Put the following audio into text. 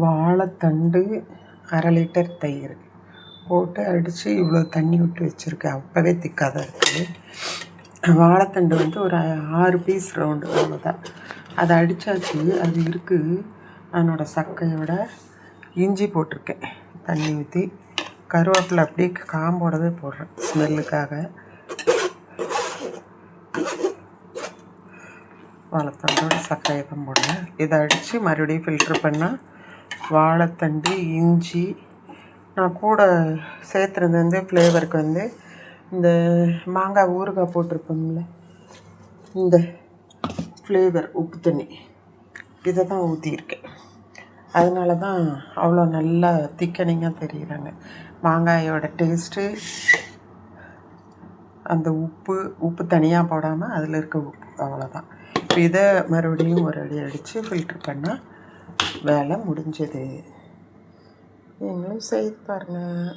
வாழைத்தண்டு 1/2 லிட்டர் தயிர் போட்டு அடித்து இவ்வளோ தண்ணி விட்டு வச்சுருக்கேன். அப்போவே திக்காக தான் இருக்குது. வாழைத்தண்டு வந்து ஒரு 6 பீஸ் ரவுண்டு அவ்வளோதான். அதை அடித்தாச்சு, அது இருக்குது. அதனோட சக்கையோட இஞ்சி போட்டிருக்கேன் தண்ணி ஊற்றி. கருவேப்பிலை அப்படியே காம்போடவே போடுறேன் ஸ்மெல்லுக்காக. வாழைத்தண்டோட சர்க்கரை தான் போடுறேன். இதை அடித்து மறுபடியும் ஃபில்ட்ரு பண்ணால் வாழைத்தண்டு, இஞ்சி, நான் கூட சேர்த்துறது வந்து ஃப்ளேவருக்கு வந்து இந்த மாங்காய் ஊறுகாய் போட்டிருப்போம்ல, இந்த ஃப்ளேவர் உப்பு தண்ணி இதை தான் ஊற்றியிருக்கேன். அதனால தான் அவ்வளோ நல்லா திக்கனிங்காக தெரியுறாங்க. மாங்காயோட டேஸ்ட்டு, அந்த உப்பு தனியாக போடாமல் அதில் இருக்க உப்பு, அவ்வளோதான். இப்போ இதை மறுபடியும் ஒரு அடி அடித்து ஃபில்ட்ரு பண்ணால் வேலை முடிஞ்சது. நீங்களும் செய்து பாருங்கள்.